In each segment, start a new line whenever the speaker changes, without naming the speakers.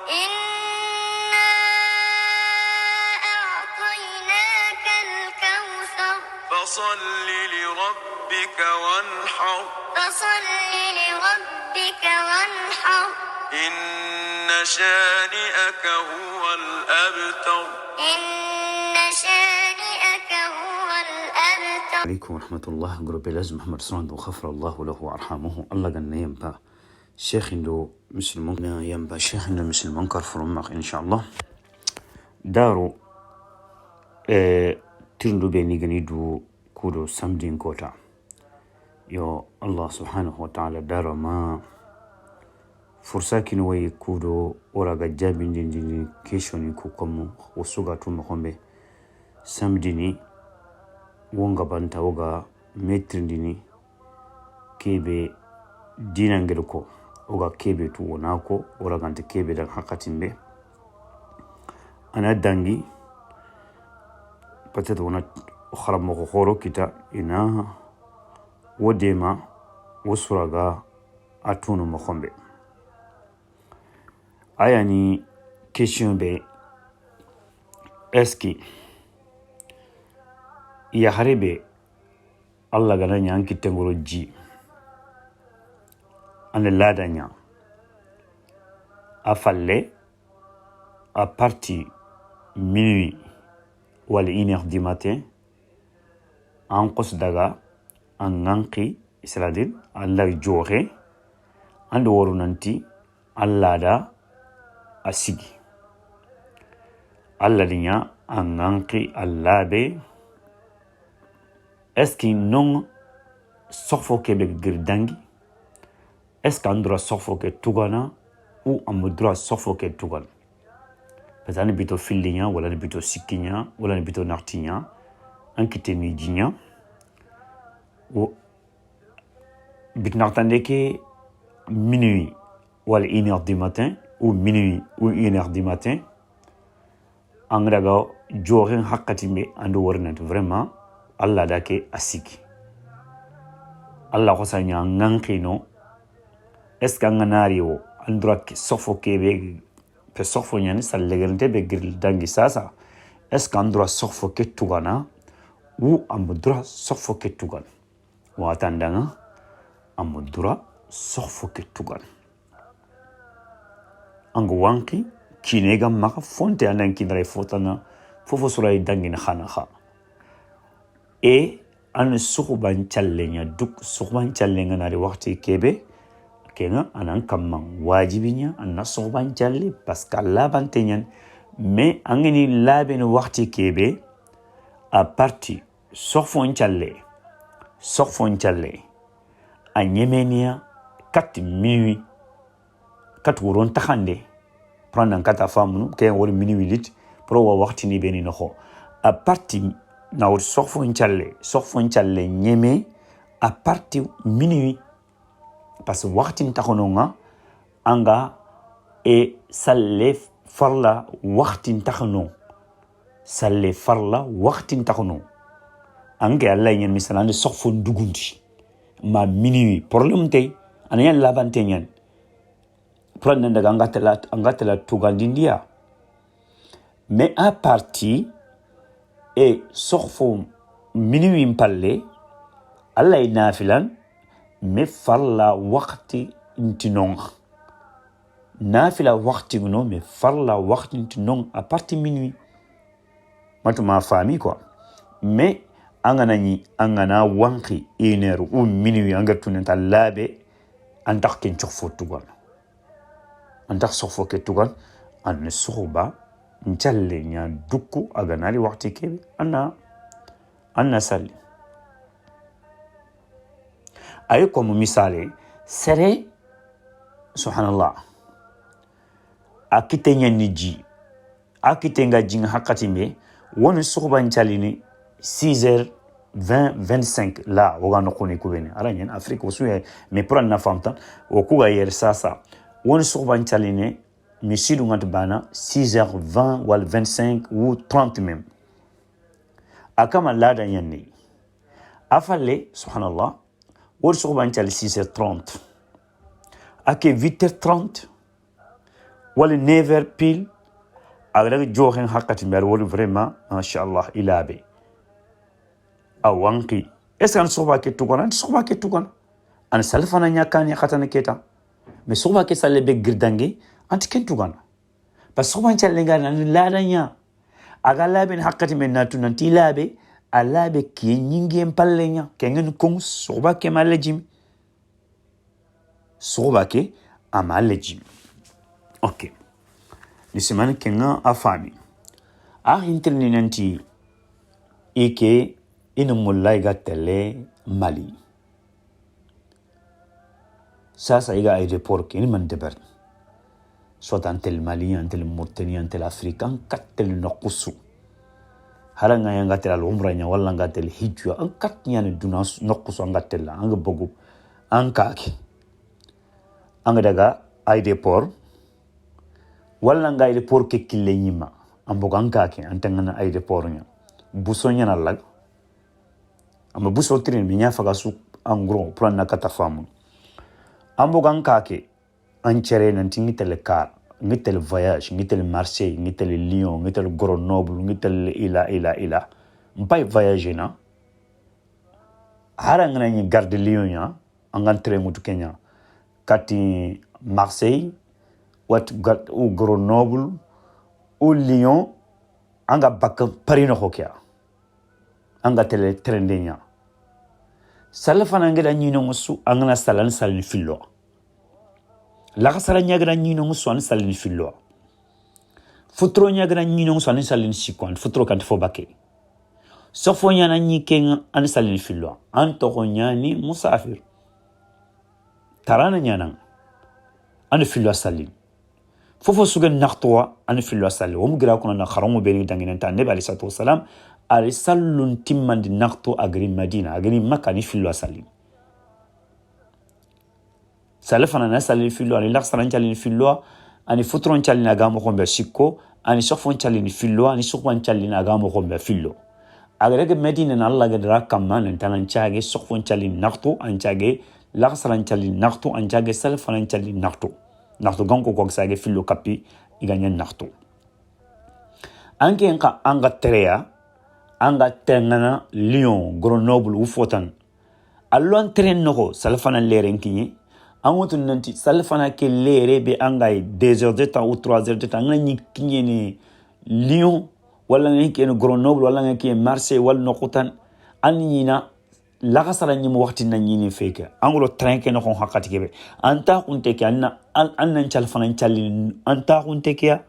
إنا أعطيناك الكوثر فصل لربك وانحر إن شانئك هو الأبتر
عليكم ورحمة الله. جروب لازم محمد صراند وغفر الله له وأرحمه. الله جنة ينبا شيخ إنه مسلمون ينبا شيخ إنه مسلمون كرفرون إن شاء الله دارو ترندو بيني جنيدو كودو سامدين كوتا يو الله سبحانه وتعالى دارو ما فرساكين وي كودو ورا جابين دين كيشوني كوكمو وسوغا تومخombe samdini wonga banta woga metrindini kebe dinangel ko oga kebe tu wonako ora gante kebe dan hakatimbe ana dangi peut-être on a kharam mo khoro kita ina wodema wosuraga atunu mo khombe ayani question be eski ya harebe Allah gana nyanki tengoro ji ane ladanya a falle à partir minuit wala 1h du matin en qos daga en nanki c'est-à-dire Allah joxe ande woru nanti Allah da asigi Allah dinya en nanki Allah be est-ce qu'il non soffoqué be girdangi est-ce qu'on doit soffoquer tugana ou on doit soffoquer tugan parce que bito fillinya wala bito sikinya wala bito nartinya ankite mi jinya ou bit nartande ke minuit wala 1h du matin ou minuit ou 1h du matin angraga joren hakkatimbe ando wornat vraiment Allah dake asiki Allah ko sanya ngankino est-ce que nganari o andra soffoqué be pe soffonyani sa legalite be girl dangi sasa est-ce qu'andra soffoqué tugana ou amudra soffoqué tugan wa tandanga amudra soffoqué tugan ango wanki kinega maka fonte anan kinray fotana fofo suray dangi na khana kha et an sukhban challenya duk sukhban challenga nari waxti kebe kenga anan kamman wajibinya an sukhban challe parce que la bantenyan mais angeni laben waxti kebe à partir sokhfon challe a nyemenia 4 minuit 4 woron takhande prendre kata famunu ken wor minuit lit pro wa waxti ni beni no à partir na wor sokhfon challe nyeme à partir minuit parce que waxtin takhononga anga e salle farla waxtin takhono ange Allah yen misalande sokhfon dugundi ma minuit problème tay anayan labantenyan prendre daga angatela tugandindia mais à partir et sokhfon minuit impalle Allah nafilan me farla waqti intinon nafila waqti no me farla waqti intinon à partir minuit matuma fami quoi mais angana wanki 1h ou minuit angatuna labe andak ken chofo tugan an suba nchalle nya dukku aganali waqti kebe anna sali ay comme misale sere subhanallah akitenya niji akitenga jing hakatimbe woni suba nchalini 6h20 25 la wogano koni kubene aranyen afrique wosuye me pran na famtan wokuga yer sasa woni suba nchaline misidu ngat bana 6h20 wal 25 ou 30 même akama lada yanni afalle subhanallah woni suba nchal 6h30 ake 8h30 wala 9h pile agada joxen hakati mer wala vraiment inshallah ilabe awanki est-ce que soba ke tukona an salfana nyakani khatana keta mais soba ke salle be girdangi anti ken tukana parce que soba challe ngana ladanya aga labe hakati men natu nanti labe alabe ki nyingi empallenya kengen kong soba ke malejim soba ke amalejim ok ni semana kenga afami interni nanti ike ina mulai ga tele Mali sasa iga aéroport ke ni man deber soit antel Mali antel Mauritanie antel Afrique an katel nokusu haranga yanga tel al umra nya walla ngatel hijja an kat nyane duna nokusu ngatel la anga bogu an kaake anga daga aéroport walla nga aéroport ke kille nyima an bogu an kaake an tangana aéroport nya buso nya na lag ama buso trin mi nya faga su en gros plan na kata famu ambo gan kake an chere nan tingi tele car ngitel voyage ngitel Marseille ngitel Lyon ngitel Grenoble ngitel ila mpai voyage na haranga ni garde Lyon ya angan tre mutu Kenya kati Marseille wat ou Grenoble ou Lyon anga bak Paris no hokia anga tele trendenya salafana ngeda nyino musu angana salan salin fillo la kasala nyagra nyino musu an salin fillo futro nyagra nyino musu an salin sikon futro kan fo baké sofo nyana nyiken an salin fillo an to nyani musafir tarana nyana an fillo salin fofo sugen nakhtowa an fillo salin o mugira kono na kharamu be ni dangina tan nabi alayhi salatu wasalam ari sallun timmandi nakto agri Madina agri Makka ni fillo salim salafana na salil fillo ani laksaran chalin fillo ani futron chalin agamo kombe sikko ani sofon chalin fillo ani sofon chalin agamo kombe fillo agrege Madina na Allah gadra kamman tanan chage sofon chalin nakto an chage laksaran chalin nakto an chage salafana chalin nakto ganko ko sage fillo kapi iganya nakto anke enka anga terea anga tengana Lyon Grenoble ou fotan allo antren noko salfana leren kinyi amutu nanti salfana ke lere be anga 2 heures de temps ou 3 heures de temps ngani kinyi ni Lyon wala ngani ke Grenoble wala ngani ke Marseille wala nokutan anina la gasara nyi mo waxti na nyini feke angulo train ke noko hakati kebe anta kunte ke annan salfana chalin anta kunte ke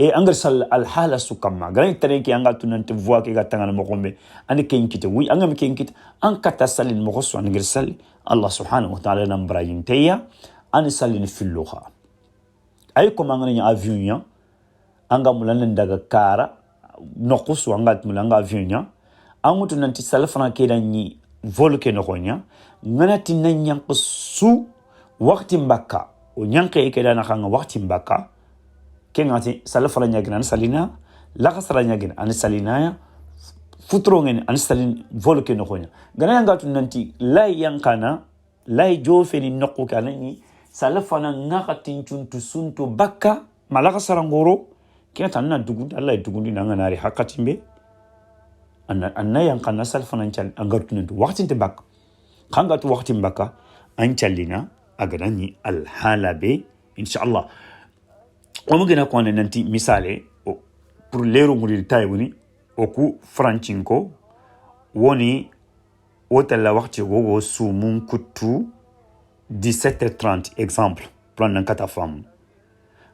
e angar sal al hala sukamma gran tare ki anga tunante voix ke gatanga mo gombe ani kenkite wi anga me kenkite an kata salin mo gosso an ngir sal Allah subhanahu wa ta'ala nam brayin teya an salin filluha ay ko mangani avion ya anga mulan daga kara no kusu anga mulanga avion ya amutu nanti salfana ke danyi vol ke no gonya nganati nan yang su waqti mbaka o nyanke ke dana khanga waqti mbaka kengati salafala nyagina an salina la khasara nyagina an salina ya futrongen an salin volke no khonya gana ngatu nanti lay yankana lay jofeni nokku kanani salafana ngakatin chuntu suntu bakka malaka sarangoro kenta na dugundi Allah dugundi nanga nari hakatimbe anna yankana salafana chal angatu nantu waqtin te bakka khangatu waqtin bakka an chalina agadani al halabe inshallah omugena ko nanti misale pour lero muri taywuni oku franchinko woni wotala waxti gogo sumun kutu 17h30 exemple plan nan kata fam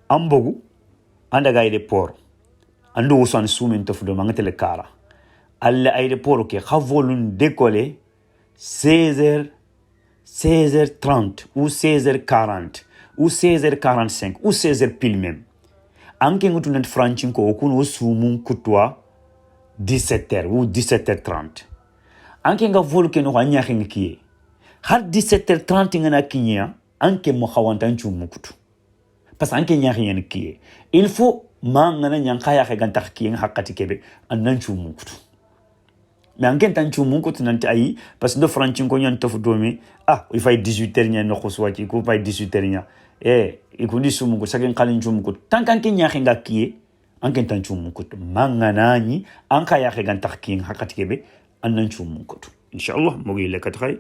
ambogu andaga aéroport ando wosan sumen to fudo mangatele kara alla aéroport ke khavolun décoller 16h30 ou 16h40 ou 16h45 ou 16h pile même anke ngutu nan franchinko okuno sumun kutwa 17h ou 17h30 anke nga volke no anya xenkiye har 17h30 ngana kinya anke mo xawantan chumu kutu parce anke nya xen kiye il faut ma ngana nyang khaya xe gantax kiye hakati kebe annan chumu kutu mais anken tan chumun ko tunanti ayi parce que do francin ko nyan tofu domi il fay 18h nya no ko swati ko fay 18h nya ikundi sumu ko saken kalin chumun ko tankan ke nya khinga kiye anken tan chumun ko manganani anka ya khigan takkin hakati kebe annan chumun ko inshallah mo gi le katray